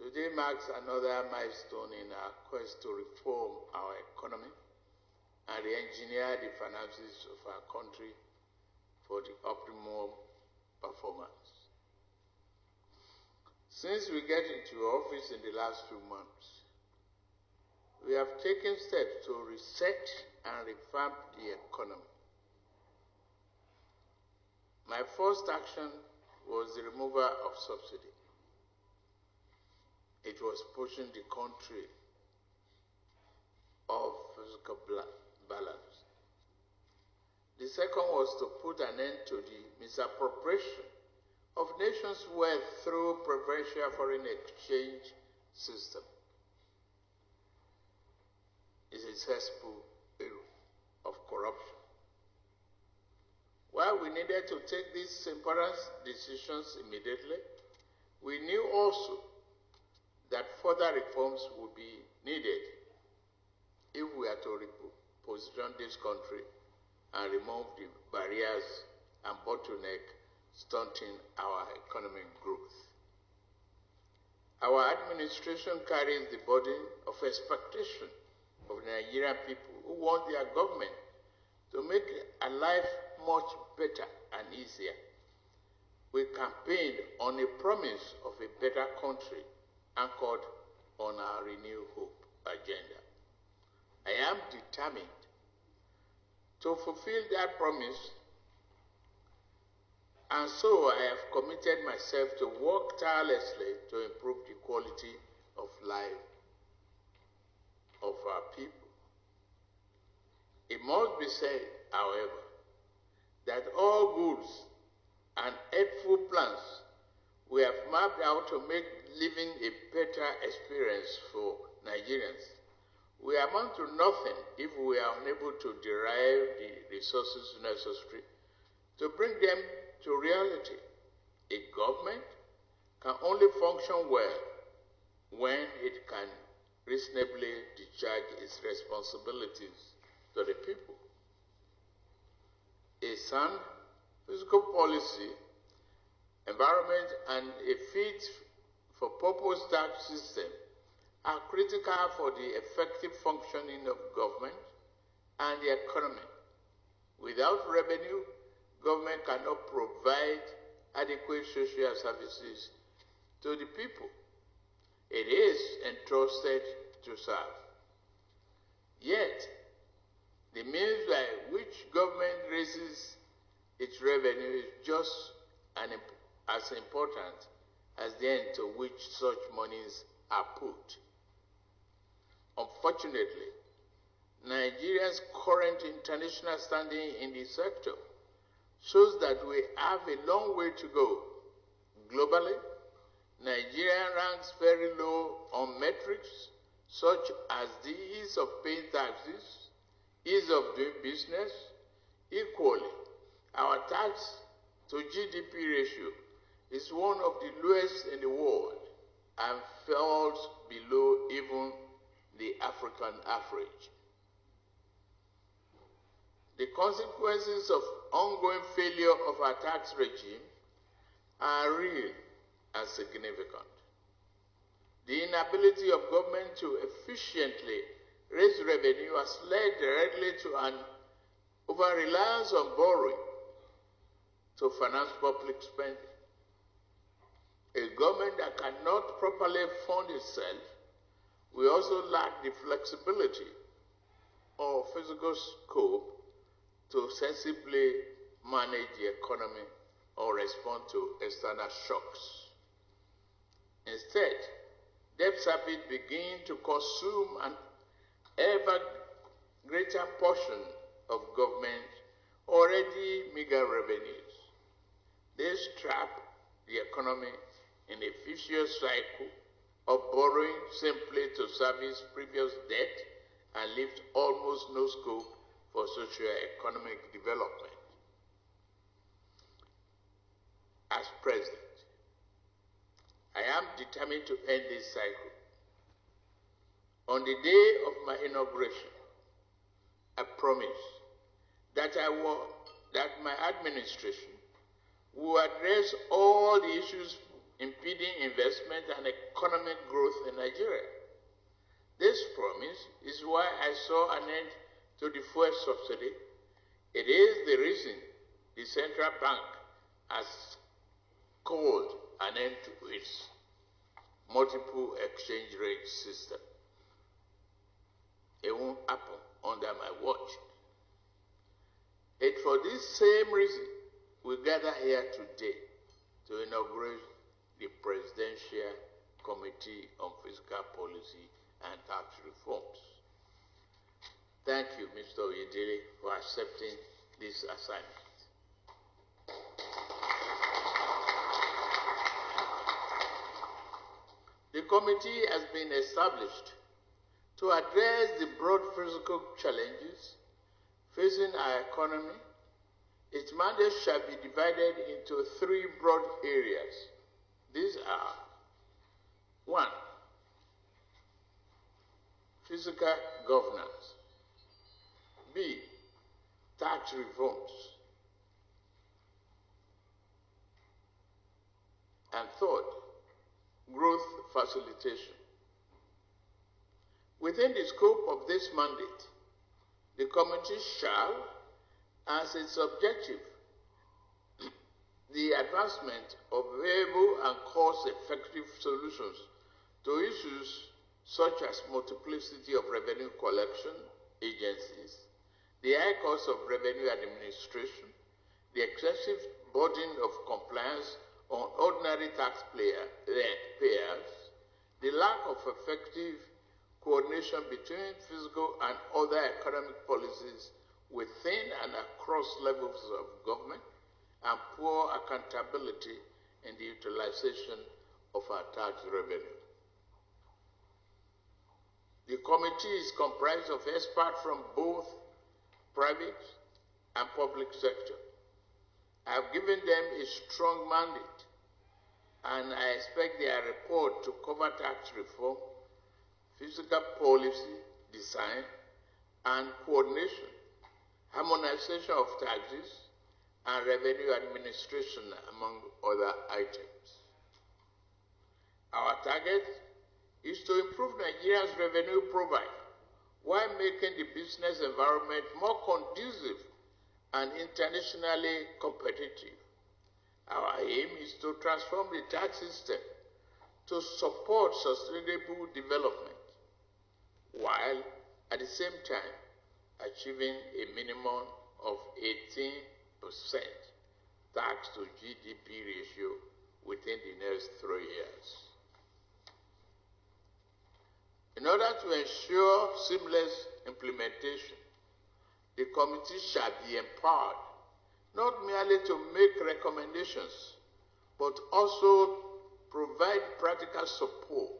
Today marks another milestone in our quest to reform our economy and re-engineer the finances of our country for the optimal performance. Since we get into office in the last few months, we have taken steps to reset and revamp the economy. My first action was the removal of subsidy. It was pushing the country off fiscal balance. The second was to put an end to the misappropriation of nations' wealth through preferential foreign exchange system. It's a cesspool of corruption. While we needed to take these important decisions immediately, we knew also that further reforms would be needed if we are to reposition this country and remove the barriers and bottleneck stunting our economic growth. Our administration carries the burden of expectation of the Nigerian people who want their government to make a life much better and easier. We campaigned on a promise of a better country anchored on our Renew Hope agenda. I am determined to fulfill that promise, and so I have committed myself to work tirelessly to improve the quality of life of our people. It must be said, however, that all goods and helpful plans we have mapped out to make living a better experience for Nigerians will amount to nothing if we are unable to derive the resources necessary to bring them to reality. A government can only function well when it can reasonably discharge its responsibilities to the people. A sound fiscal policy, environment, and a fit-for-purpose tax system are critical for the effective functioning of government and the economy. Without revenue, government cannot provide adequate social services to the people it is entrusted to serve. Yet, the means by which government raises its revenue is just as important as the end to which such monies are put. Unfortunately, Nigeria's current international standing in the sector shows that we have a long way to go. Globally, Nigeria ranks very low on metrics such as the ease of paying taxes, ease of doing business. Equally, our tax to GDP ratio is one of the lowest in the world and falls below even the African average. The consequences of ongoing failure of our tax regime are real and significant. The inability of government to efficiently raise revenue has led directly to an over-reliance on borrowing to finance public spending. A government that cannot properly fund itself will also lack the flexibility or physical scope to sensibly manage the economy or respond to external shocks. Instead, debt service begin to consume an ever greater portion of government already meager revenues. This trap the economy in a vicious cycle of borrowing simply to service previous debt and leaves almost no scope for socio-economic development. As president, I am determined to end this cycle. On the day of my inauguration, I promise that my administration will address all the issues impeding investment investment and economic growth in Nigeria. This promise is why I saw an end to the fuel subsidy. It is the reason the central bank has called an end to its multiple exchange rate system. It won't happen under my watch. It's for this same reason we gather here today to inaugurate the Presidential Committee on Fiscal Policy and Tax Reforms. Thank you, Mr. Oyedele, for accepting this assignment. The committee has been established to address the broad physical challenges facing our economy. Its mandate shall be divided into three broad areas. These are: 1. Fiscal governance. B. Tax reforms. And 3rd, growth facilitation. Within the scope of this mandate, the committee shall, as its objective, the advancement of viable and cost-effective solutions to issues such as multiplicity of revenue collection agencies, the high cost of revenue administration, the excessive burden of compliance on ordinary taxpayers, the lack of effective coordination between fiscal and other economic policies within and across levels of government, and poor accountability in the utilization of our tax revenue. The committee is comprised of experts from both private and public sector. I have given them a strong mandate, and I expect their report to cover tax reform, fiscal policy design and coordination, harmonization of taxes, and revenue administration, among other items. Our target is to improve Nigeria's revenue profile while making the business environment more conducive and internationally competitive. Our aim is to transform the tax system to support sustainable development, while at the same time achieving a minimum of 18% tax to GDP ratio within the next 3 years. In order to ensure seamless implementation, the committee shall be empowered not merely to make recommendations, but also provide practical support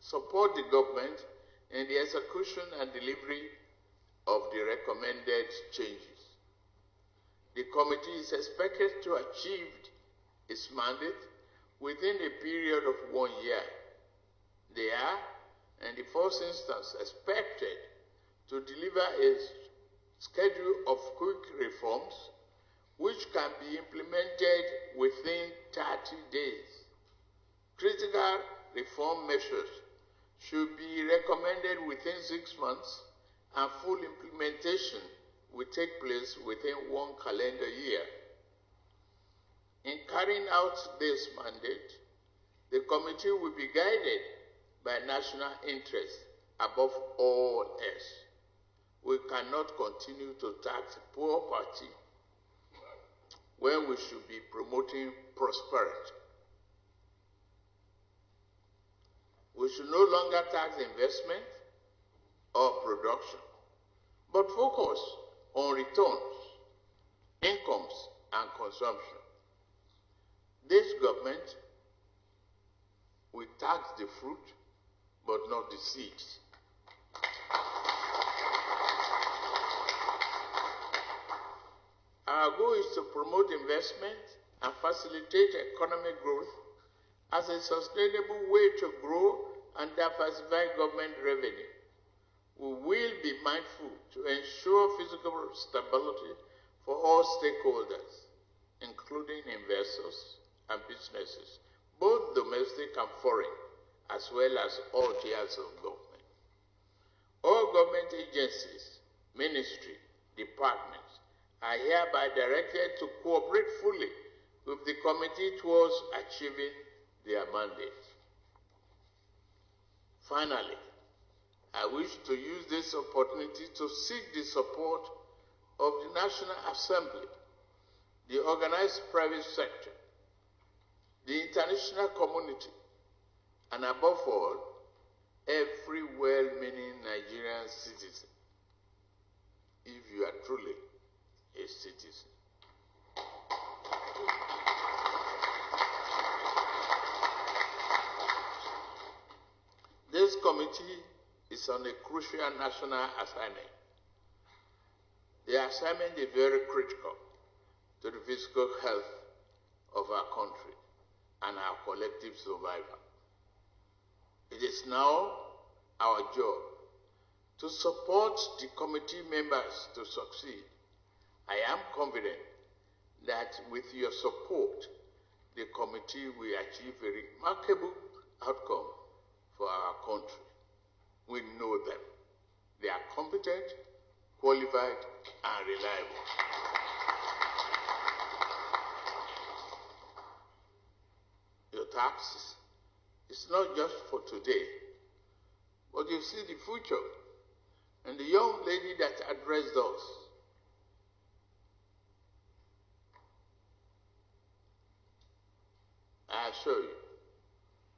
support the government in the execution and delivery of the recommended changes. The committee is expected to achieve its mandate within a period of 1 year. They are, in the first instance, expected to deliver a schedule of quick reforms which can be implemented within 30 days. Critical reform measures should be recommended within 6 months, and full implementation will take place within 1 calendar year. In carrying out this mandate, the committee will be guided by national interest above all else. We cannot continue to tax poor party when we should be promoting prosperity. We should no longer tax investment or production, but focus on returns, incomes, and consumption. This government will tax the fruit, but not the seeds. Our goal is to promote investment and facilitate economic growth as a sustainable way to grow and diversify government revenue. We will be mindful to ensure physical stability for all stakeholders, including investors and businesses, both domestic and foreign, as well as all tiers of government. All government agencies, ministry, departments are hereby directed to cooperate fully with the committee towards achieving their mandate. Finally, I wish to use this opportunity to seek the support of the National Assembly, the organized private sector, the international community, and above all, every well-meaning Nigerian citizen, if you are truly a citizen. This committee is on a crucial national assignment. The assignment is very critical to the physical health of our country and our collective survival. It is now our job to support the committee members to succeed. I am confident that with your support, the committee will achieve a remarkable outcome for our country. We know them. They are competent, qualified, and reliable. Your taxes is not just for today, but you see the future. And the young lady that addressed us, I assure you,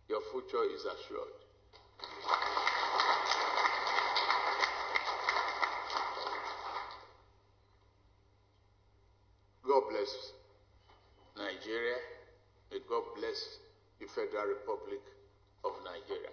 your future is assured. God bless Nigeria. May God bless the Federal Republic of Nigeria.